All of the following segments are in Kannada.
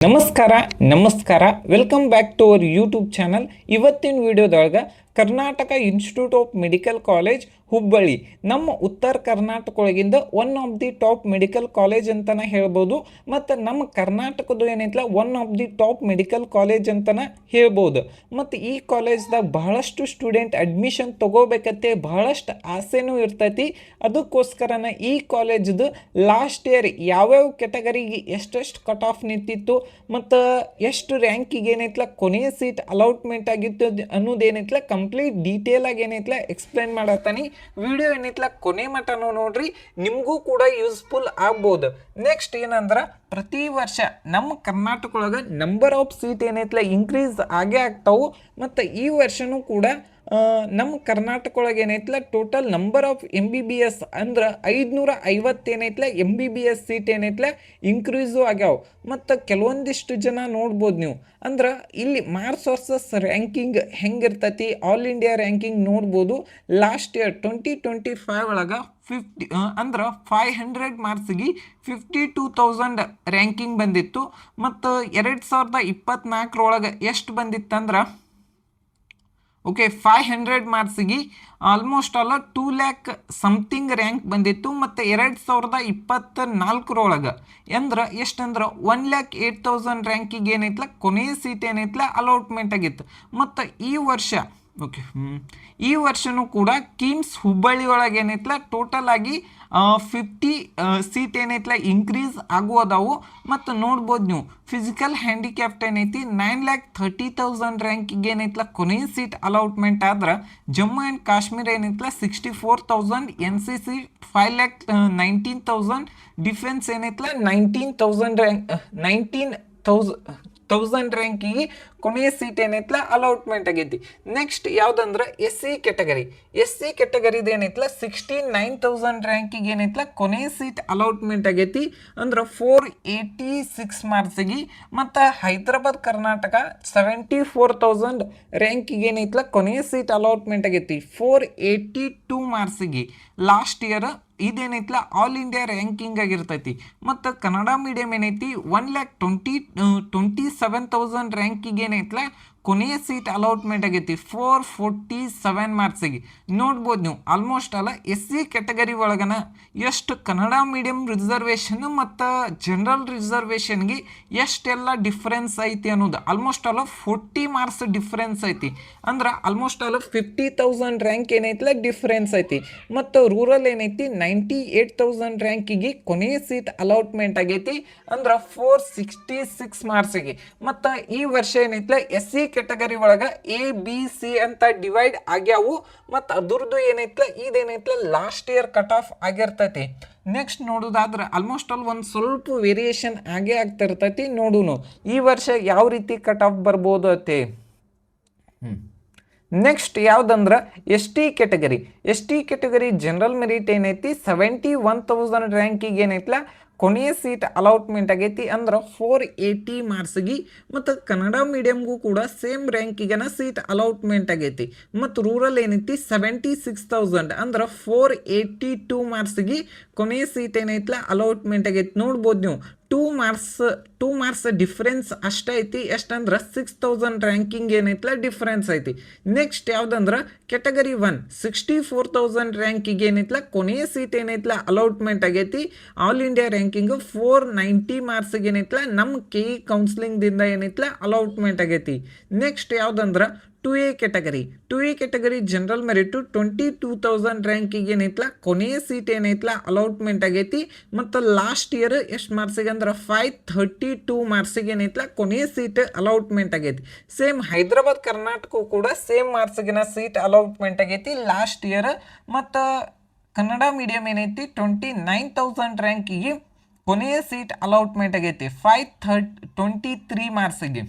ನಮಸ್ಕಾರ welcome back to our YouTube channel. ಇವತ್ತಿನ ವಿಡಿಯೋದೊಳಗೆ Karnataka institute of medical college Hubballi ನಮ್ಮ ಉತ್ತರ ಕರ್ನಾಟಕ ಒಳಗಿಂದ one of the top medical college ಅಂತಲೇ ಹೇಳ್ಬೋದು. ಮತ್ತು ನಮ್ಮ ಕರ್ನಾಟಕದ ಏನೈತಲ್ಲ one of the top medical college ಅಂತಲೇ ಹೇಳ್ಬೋದು. ಮತ್ತು ಈ ಕಾಲೇಜ್ದಾಗ ಬಹಳಷ್ಟು ಸ್ಟೂಡೆಂಟ್ ಅಡ್ಮಿಷನ್ ತೊಗೋಬೇಕಂತೆ ಬಹಳಷ್ಟು ಆಸೆನೂ ಇರ್ತೈತಿ. ಅದಕ್ಕೋಸ್ಕರನ ಈ ಕಾಲೇಜ್ದು ಲಾಸ್ಟ್ ಇಯರ್ ಯಾವ್ಯಾವ ಕೆಟಗರಿಗೆ ಎಷ್ಟೆಷ್ಟು ಕಟ್ ಆಫ್ ನಿಂತಿತ್ತು ಮತ್ತು ಎಷ್ಟು ರ್ಯಾಂಕಿಗೆ ಏನೈತಲ್ಲ ಕೊನೆಯ ಸೀಟ್ ಅಲಾಟ್ಮೆಂಟ್ ಆಗಿತ್ತು ಅನ್ನೋದೇನೈತಲ್ಲ ಕಂಪ್ಲೀಟ್ ಡೀಟೇಲ್ ಆಗಿ ಏನೈತಲ್ಲ ಎಕ್ಸ್ಪ್ಲೇನ್ ಮಾಡತ್ತಾನೆ. ವಿಡಿಯೋ ಏನೈತಲ್ಲ ಕೊನೆ ಮಟನೂ ನೋಡ್ರಿ, ನಿಮಗೂ ಕೂಡ ಯೂಸ್ಫುಲ್ ಆಗ್ಬೋದು. ನೆಕ್ಸ್ಟ್ ಏನಂದ್ರೆ ಪ್ರತಿ ವರ್ಷ ನಮ್ಮ ಕರ್ನಾಟಕ ಒಳಗೆ ನಂಬರ್ ಆಫ್ ಸೀಟ್ ಏನೈತಲ್ಲ ಇನ್ಕ್ರೀಸ್ ಆಗೇ ಆಗ್ತಾವು. ಮತ್ತು ಈ ವರ್ಷನೂ ಕೂಡ ನಮ್ಮ ಕರ್ನಾಟಕ ಒಳಗೆ ಏನೈತಲ್ಲ ಟೋಟಲ್ ನಂಬರ್ ಆಫ್ MBBS ಅಂದ್ರೆ 550 ಏನೈತಲ್ಲ MBBS ಸೀಟ್ ಏನೈತಲ್ಲ ಇನ್ಕ್ರೀಸು ಆಗ್ಯಾವ. ಮತ್ತು ಕೆಲವೊಂದಿಷ್ಟು ಜನ ನೋಡ್ಬೋದು ನೀವು ಅಂದ್ರೆ ಇಲ್ಲಿ ಮಾರ್ಕ್ಸ್ ವರ್ಸಸ್ ರ್ಯಾಂಕಿಂಗ್ ಹೆಂಗಿರ್ತೈತಿ ಆಲ್ ಇಂಡಿಯಾ ರ್ಯಾಂಕಿಂಗ್ ನೋಡ್ಬೋದು. ಲಾಸ್ಟ್ ಇಯರ್ 2025 ಒಳಗೆ 50 ಅಂದ್ರೆ 500 ಮಾರ್ಕ್ಸಿಗೆ 52,000 ರ್ಯಾಂಕಿಂಗ್ ಬಂದಿತ್ತು. ಮತ್ತು 2024 ಎಷ್ಟು ಬಂದಿತ್ತಂದ್ರೆ ಓಕೆ 500 ಮಾರ್ಕ್ಸಿಗೆ ಆಲ್ಮೋಸ್ಟ್ ಅಲ್ಲ 2 ಲ್ಯಾಕ್ ಸಮಥಿಂಗ್ ರ್ಯಾಂಕ್ ಬಂದಿತ್ತು. ಮತ್ತು 2024 ಅಂದ್ರೆ ಎಷ್ಟಂದ್ರೆ 1,08,000 ರ್ಯಾಂಕಿಗೆ ಏನೈತಲ್ಲ ಕೊನೆಯ ಸೀಟ್ ಏನೈತಲ್ಲ ಅಲಾಟ್ಮೆಂಟ್ ಆಗಿತ್ತು. ಮತ್ತು ಈ ವರ್ಷ ಈ ವರ್ಷನೂ ಕೂಡ ಕಿಮ್ಸ್ ಹುಬ್ಬಳ್ಳಿ ಒಳಗೆ ಏನೈತಲ್ಲ ಟೋಟಲ್ ಆಗಿ 50 ಸೀಟ್ ಏನೈತಲ್ಲ ಇನ್ಕ್ರೀಸ್ ಆಗುವುದಾವು. ಮತ್ತು ನೋಡ್ಬೋದು ನೀವು ಫಿಸಿಕಲ್ ಹ್ಯಾಂಡಿಕ್ಯಾಪ್ಟ್ ಏನೈತಿ 9,30,000 ರ್ಯಾಂಕಿಗೆ ಏನೈತಲ್ಲ ಕೊನೆಯ ಸೀಟ್ ಅಲಾಟ್ಮೆಂಟ್ ಆದ್ರೆ ಜಮ್ಮು ಆ್ಯಂಡ್ ಕಾಶ್ಮೀರ ಏನೈತಲ್ಲ 64,000, NCC 5,19,000, ಡಿಫೆನ್ಸ್ ಏನೈತಲ್ಲ 19,000 ರ್ಯಾಂಕಿಗೆ ಕೊನೆಯ ಸೀಟ್ ಏನೈತಲ್ಲ ಅಲಾಟ್ಮೆಂಟ್ ಆಗೈತಿ. ನೆಕ್ಸ್ಟ್ ಯಾವುದಂದ್ರೆ SC ಕೆಟಗರಿದು ಏನೈತಲ್ಲ 69,000 ರ್ಯಾಂಕಿಗೆ ಏನೈತಲ್ಲ ಕೊನೆಯ ಸೀಟ್ ಅಲಾಟ್ಮೆಂಟ್ ಆಗೈತಿ ಅಂದ್ರೆ 486 ಮಾರ್ಕ್ಸಿಗೆ. ಮತ್ತು ಹೈದರಾಬಾದ್ ಕರ್ನಾಟಕ 74,000 ರ್ಯಾಂಕಿಗೆ ಏನೈತಲ್ಲ ಕೊನೆಯ ಸೀಟ್ ಅಲಾಟ್ಮೆಂಟ್ ಆಗೈತಿ 482 ಮಾರ್ಕ್ಸಿಗೆ. ಲಾಸ್ಟ್ ಇಯರ್ ಇದೇನೈತಲ್ಲ ಆಲ್ ಇಂಡಿಯಾ ರ್ಯಾಂಕಿಂಗ್ ಆಗಿರ್ತೈತಿ. ಮತ್ತು ಕನ್ನಡ ಮೀಡಿಯಂ ಏನೈತಿ 1,27,000 ರ್ಯಾಂಕಿಗೆ ಏನೈತಲ್ಲ ಕೊನೆಯ ಸೀಟ್ ಅಲಾಟ್ಮೆಂಟ್ ಆಗೈತಿ 447 ಮಾರ್ಕ್ಸಿಗೆ. ನೋಡ್ಬೋದು ನೀವು ಆಲ್ಮೋಸ್ಟ್ ಅಲ್ಲ SC ಕೆಟಗರಿ ಒಳಗನ ಎಷ್ಟು ಕನ್ನಡ ಮೀಡಿಯಂ ರಿಸರ್ವೇಷನ್ ಮತ್ತು ಜನರಲ್ ರಿಸರ್ವೇಷನ್ಗೆ ಎಷ್ಟೆಲ್ಲ ಡಿಫ್ರೆನ್ಸ್ ಐತಿ ಅನ್ನೋದು ಆಲ್ಮೋಸ್ಟ್ ಅಲ್ಲ 40 ಮಾರ್ಕ್ಸ್ ಡಿಫ್ರೆನ್ಸ್ ಐತಿ. ಅಂದ್ರೆ ಆಲ್ಮೋಸ್ಟ್ ಅಲ್ಲ 50,000 ರ್ಯಾಂಕ್ ಏನೈತಲ್ಲ ಡಿಫ್ರೆನ್ಸ್ ಐತಿ. ಮತ್ತು ರೂರಲ್ ಏನೈತಿ 98,000 ರ್ಯಾಂಕಿಗೆ ಕೊನೆಯ ಸೀಟ್ ಅಲಾಟ್ಮೆಂಟ್ ಆಗೈತಿ ಅಂದ್ರೆ 466 ಮಾರ್ಕ್ಸಿಗೆ. ಮತ್ತು ಈ ವರ್ಷ ಏನೈತಲ್ಲ SC ಕೆಟಗರಿ ಒಳಗೆ ABC ಅಂತ ಡಿವೈಡ್ ಆಗ್ಯಾವು. ಮತ್ತು ಅದ್ರದ್ದು ಏನೈತಲ್ಲ ಇದೇನೈತಲ್ಲ ಲಾಸ್ಟ್ ಇಯರ್ ಕಟ್ ಆಫ್ ಆಗಿರ್ತೈತಿ. ನೆಕ್ಸ್ಟ್ ನೋಡೋದಾದ್ರೆ ಆಲ್ಮೋಸ್ಟ್ ಆಲ್ ಒಂದು ಸ್ವಲ್ಪ ವೇರಿಯೇಷನ್ ಆಗೇ ಆಗ್ತಿರ್ತೈತಿ. ನೋಡೋಣ ಈ ವರ್ಷ ಯಾವ ರೀತಿ ಕಟ್ ಆಫ್ ಬರ್ಬೋದು ಅತ್ತೆ. ನೆಕ್ಸ್ಟ್ ಯಾವುದಂದ್ರೆ ST ಕೆಟಗರಿ ಜನರಲ್ ಮೆರಿಟ್ ಏನೈತಿ 71,000 ರ್ಯಾಂಕಿಗೆ ಏನೈತಲ್ಲ ಕೊನೆಯ ಸೀಟ್ ಅಲಾಟ್ಮೆಂಟ್ ಆಗೈತಿ ಅಂದ್ರೆ 480 ಮಾರ್ಕ್ಸಿಗೆ. ಮತ್ತು ಕನ್ನಡ ಮೀಡಿಯಮ್ಗೂ ಕೂಡ ಸೇಮ್ ರ್ಯಾಂಕಿಗೆನ ಸೀಟ್ ಅಲಾಟ್ಮೆಂಟ್ ಆಗೈತಿ. ಮತ್ತು ರೂರಲ್ ಏನೈತಿ 76,000 ಅಂದ್ರೆ 482 ಮಾರ್ಕ್ಸಿಗೆ ಕೊನೆಯ ಸೀಟ್ ಏನೈತಲ್ಲ ಅಲಾಟ್ಮೆಂಟ್ ಆಗೈತಿ. ನೋಡ್ಬೋದು ನೀವು 2 ಮಾರ್ಕ್ಸ್ ಡಿಫ್ರೆನ್ಸ್ ಅಷ್ಟೇ ಐತಿ. ಎಷ್ಟಂದ್ರೆ 6,000 ರ್ಯಾಂಕಿಂಗ್ ಏನೈತಲ್ಲ ಡಿಫ್ರೆನ್ಸ್ ಐತಿ. ನೆಕ್ಸ್ಟ್ ಯಾವುದಂದ್ರೆ ಕೆಟಗರಿ 1 64,000 ರ್ಯಾಂಕಿಗೆ ಏನೈತಲ್ಲ ಕೊನೆಯ ಸೀಟ್ ಏನೈತಲ್ಲ ಅಲಾಟ್ಮೆಂಟ್ ಆಗೈತಿ. ಆಲ್ ಇಂಡಿಯಾ ರ್ಯಾಂಕಿಂಗ್ 490 ಮಾರ್ಕ್ಸಿಗೆ ಏನೈತಲ್ಲ ನಮ್ಮ KE ಕೌನ್ಸಿಲಿಂಗ್ದಿಂದ ಏನೈತಲ್ಲ ಅಲಾಟ್ಮೆಂಟ್ ಆಗೈತಿ. ನೆಕ್ಸ್ಟ್ ಯಾವುದಂದ್ರೆ 2A ಕೆಟಗರಿ ಜನರಲ್ ಮೆರಿಟು 22,000 ರ್ಯಾಂಕಿಗೆ ಏನೈತಲ್ಲ ಕೊನೆಯ ಸೀಟ್ ಏನೈತಲ್ಲ ಅಲಾಟ್ಮೆಂಟ್ ಆಗೈತಿ. ಮತ್ತು ಲಾಸ್ಟ್ ಇಯರ್ ಎಷ್ಟು ಮಾರ್ಕ್ಸಿಗೆ ಅಂದ್ರೆ 532 ಮಾರ್ಕ್ಸಿಗೆ ಏನೈತಲ್ಲ ಕೊನೆಯ ಸೀಟ್ ಅಲಾಟ್ಮೆಂಟ್ ಆಗೈತಿ. ಸೇಮ್ ಹೈದರಾಬಾದ್ ಕರ್ನಾಟಕ ಕೂಡ ಸೇಮ್ ಮಾರ್ಕ್ಸಿಗಿನ ಸೀಟ್ ಅಲಾಟ್ಮೆಂಟ್ ಆಗೈತಿ ಲಾಸ್ಟ್ ಇಯರ್. ಮತ್ತು ಕನ್ನಡ ಮೀಡಿಯಂ ಏನೈತಿ 29,000 ರ್ಯಾಂಕಿಗೆ ಕೊನೆಯ ಸೀಟ್ ಅಲಾಟ್ಮೆಂಟ್ ಆಗೈತಿ 523 ಮಾರ್ಕ್ಸಿಗೆ.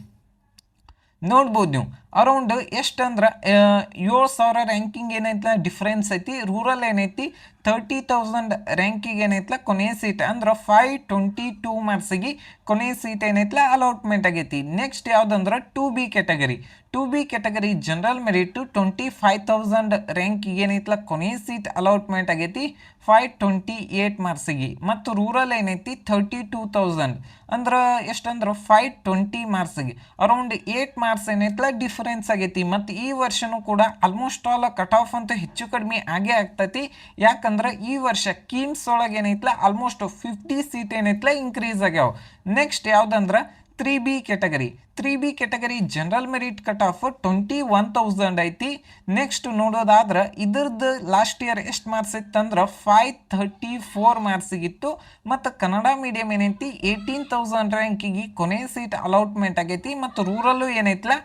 ನೋಡ್ಬೋದು ನೀವು ಅರೌಂಡ್ ಎಷ್ಟಂದ್ರೆ 7,000 ರ್ಯಾಂಕಿಂಗ್ ಏನೈತಲ್ಲ ಡಿಫ್ರೆನ್ಸ್ ಐತಿ. ರೂರಲ್ ಏನೈತಿ 30,000 ರ್ಯಾಂಕಿಗೆ ಏನೈತಲ್ಲ ಕೊನೆಯ ಸೀಟ್ ಅಂದ್ರೆ 522 ಮಾರ್ಕ್ಸಿಗೆ ಕೊನೆಯ ಸೀಟ್ ಏನೈತಲ್ಲ ಅಲಾಟ್ಮೆಂಟ್ ಆಗೈತಿ. ನೆಕ್ಸ್ಟ್ ಯಾವ್ದಂದ್ರೆ 2B category. 2B category general merit 25,000 ರ್ಯಾಂಕಿಗೆ ಏನೈತಲ್ಲ ಕೊನೆಯ ಸೀಟ್ ಅಲಾಟ್ಮೆಂಟ್ ಆಗೈತಿ 528 ಮಾರ್ಕ್ಸಿಗೆ. ಮತ್ತು ರೂರಲ್ ಏನೈತಿ 32,000 ಅಂದ್ರೆ ಎಷ್ಟಂದ್ರೆ 520 ಮಾರ್ಕ್ಸಿಗೆ ಅರೌಂಡ್ 8 ಮಾರ್ಕ್ಸ್ ಏನೈತಲ್ಲ ಡಿಫರೆನ್ಸ್ ಆಗೈತಿ. ಮತ್ತು ಈ ವರ್ಷನೂ ಕೂಡ ಆಲ್ಮೋಸ್ಟ್ ಆಲ್ ಕಟ್ ಆಫ್ ಅಂತೂ ಹೆಚ್ಚು ಕಡಿಮೆ ಆಗೇ ಆಗ್ತೈತಿ. ಯಾಕಂದ್ರೆ ಈ ವರ್ಷ ಕೀಮ್ಸ್ ಒಳಗೆ ಏನೈತಲ್ಲ ಆಲ್ಮೋಸ್ಟ್ 50 ಸೀಟ್ ಏನೈತಲ್ಲ ಇನ್ಕ್ರೀಸ್ ಆಗ್ಯಾವ. ನೆಕ್ಸ್ಟ್ ಯಾವ್ದಂದ್ರೆ 3B category. 3B category general merit cut off 21,000 ಐತಿ. ನೆಕ್ಸ್ಟ್ ನೋಡೋದಾದ್ರೆ ಇದ್ರದ್ದು ಲಾಸ್ಟ್ ಇಯರ್ ಎಷ್ಟು ಮಾರ್ಕ್ಸ್ ಇತ್ತಂದ್ರೆ 534 ಮಾರ್ಕ್ಸಿಗಿತ್ತು. ಮತ್ತು ಕನ್ನಡ ಮೀಡಿಯಂ ಏನೈತಿ 18,000 ರ್ಯಾಂಕಿಗೆ ಕೊನೆ ಸೀಟ್ ಅಲಾಟ್ಮೆಂಟ್ ಆಗೈತಿ. ಮತ್ತು ರೂರಲ್ಲು ಏನೈತಲ್ಲ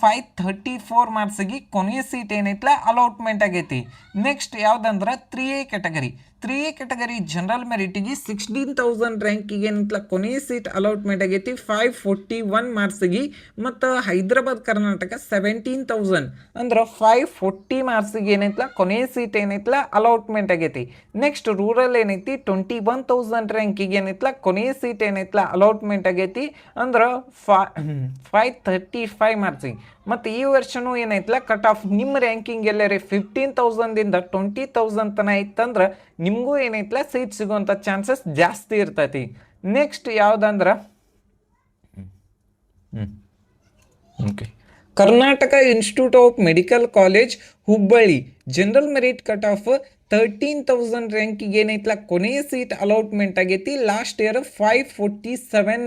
534 ಮಾರ್ಕ್ಸಿಗೆ ಕೊನೆಯ ಸೀಟ್ ಏನೈತಲ್ಲ ಅಲಾಟ್ಮೆಂಟ್ ಆಗೈತಿ. ನೆಕ್ಸ್ಟ್ ಯಾವ್ದಂದ್ರೆ 3A category. 3A category general ಮೆರಿಟಿಗೆ 16,000 ರ್ಯಾಂಕಿಗೆ ಏನೈತಲ್ಲ ಕೊನೆಯ ಸೀಟ್ ಅಲಾಟ್ಮೆಂಟ್ ಆಗೈತಿ 541 ಮಾರ್ಕ್ಸಿಗೆ. ಮತ್ತು ಹೈದರಾಬಾದ್ ಕರ್ನಾಟಕ 17,000 ಅಂದ್ರೆ 540 ಮಾರ್ಕ್ಸಿಗೆ ಏನೈತಲ್ಲ ಕೊನೆಯ ಸೀಟ್ ಏನೈತಲ್ಲ ಅಲಾಟ್ಮೆಂಟ್ ಆಗೈತಿ. ನೆಕ್ಸ್ಟ್ ರೂರಲ್ ಏನೈತಿ 21,000 ರ್ಯಾಂಕಿಗೆ ಏನೈತಲ್ಲ ಕೊನೆಯ ಸೀಟ್ ಏನೈತಲ್ಲ ಅಲಾಟ್ಮೆಂಟ್ ಆಗೈತಿ ಅಂದ್ರೆ 535 ಮಾರ್ಕ್ಸಿಗೆ. ಮತ್ತು ಈ ವರ್ಷನೂ ಏನೈತಲ್ಲ ಕಟ್ ಆಫ್ ನಿಮ್ಮ ರ್ಯಾಂಕಿಂಗ್ ಎಲ್ಲರೇ 15,000ದಿಂದ 20,000 ತನಕ ಇತ್ತಂದ್ರೆ ನಿಮಗೂ ಏನೈತಲ್ಲ ಸೀಟ್ ಸಿಗುವಂಥ ಚಾನ್ಸಸ್ ಜಾಸ್ತಿ ಇರ್ತೈತಿ. ನೆಕ್ಸ್ಟ್ ಯಾವುದಂದ್ರೆ okay Karnataka institute of medical college Hubballi general merit cut of 13,000 ರ್ಯಾಂಕಿಗೆ ಏನೈತಲ್ಲ ಕೊನೆಯ ಸೀಟ್ ಅಲಾಟ್ಮೆಂಟ್ ಆಗೈತಿ. ಲಾಸ್ಟ್ ಇಯರ್ 547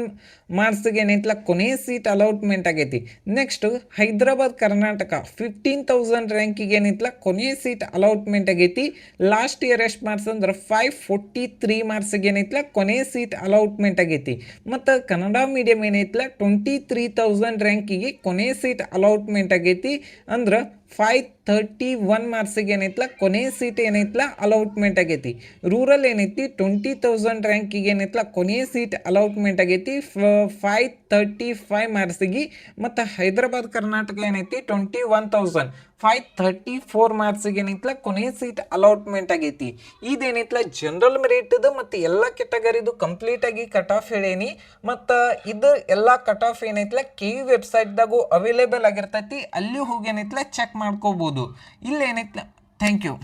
ಮಾರ್ಕ್ಸ್ಗೆ ಏನೈತಲ್ಲ ಕೊನೆಯ ಸೀಟ್ ಅಲಾಟ್ಮೆಂಟ್ ಆಗೈತಿ. ನೆಕ್ಸ್ಟ್ ಹೈದರಾಬಾದ್ ಕರ್ನಾಟಕ 15,000 ರ್ಯಾಂಕಿಗೆ ಏನೈತಲ್ಲ ಕೊನೆಯ ಸೀಟ್ ಅಲಾಟ್ಮೆಂಟ್ ಆಗೈತಿ. ಲಾಸ್ಟ್ ಇಯರ್ ಎಷ್ಟು ಮಾರ್ಕ್ಸ್ ಅಂದ್ರೆ 543 ಮಾರ್ಕ್ಸ್ಗೆ ಏನೈತಲ್ಲ ಕೊನೆಯ ಸೀಟ್ ಅಲಾಟ್ಮೆಂಟ್ ಆಗೈತಿ. ಮತ್ತು ಕನ್ನಡ ಮೀಡಿಯಂ ಏನೈತಲ್ಲ 23,000 ರ್ಯಾಂಕಿಗೆ ಕೊನೆಯ ಸೀಟ್ ಅಲಾಟ್ಮೆಂಟ್ ಆಗೈತಿ ಅಂದ್ರೆ 531 ಮಾರ್ಕ್ಸಿಗೆ ಏನೈತಲ್ಲ ಕೊನೆಯ ಸೀಟ್ ಏನೈತಲ್ಲ ಅಲಾಟ್ಮೆಂಟ್ ಆಗೈತಿ. ರೂರಲ್ ಏನೈತಿ 20,000 ರ್ಯಾಂಕಿಗೆ ಏನೈತಲ್ಲ ಕೊನೆಯ ಸೀಟ್ ಅಲಾಟ್ಮೆಂಟ್ ಆಗೈತಿ 535 ಮಾರ್ಕ್ಸಿಗೆ. ಮತ್ತು ಹೈದರಾಬಾದ್ ಕರ್ನಾಟಕ ಏನೈತಿ 21,000 534 ಮಾರ್ಕ್ಸಿಗೆ ಏನೈತಲ್ಲ ಕೊನೆಯ ಸೀಟ್ ಅಲಾಟ್ಮೆಂಟ್ ಆಗೈತಿ. ಇದೇನೈತಲ್ಲ ಜನರಲ್ ಮೆರಿಟ್ದು ಮತ್ತು ಎಲ್ಲ ಕೆಟಗರಿದು ಕಂಪ್ಲೀಟಾಗಿ ಕಟ್ ಆಫ್ ಹೇಳೇನಿ. ಮತ್ತು ಇದು ಎಲ್ಲ ಕಟ್ ಆಫ್ ಏನೈತಲ್ಲ KU ವೆಬ್ಸೈಟ್ದಾಗೂ ಅವೈಲೇಬಲ್ ಆಗಿರ್ತೈತಿ. ಅಲ್ಲಿ ಹೋಗಿ ಏನೈತಲ್ಲ ಚೆಕ್ ಮಾಡ್ಕೋಬೋದು. ಇಲ್ಲೇನೈತಲ್ಲ ಥ್ಯಾಂಕ್ ಯು.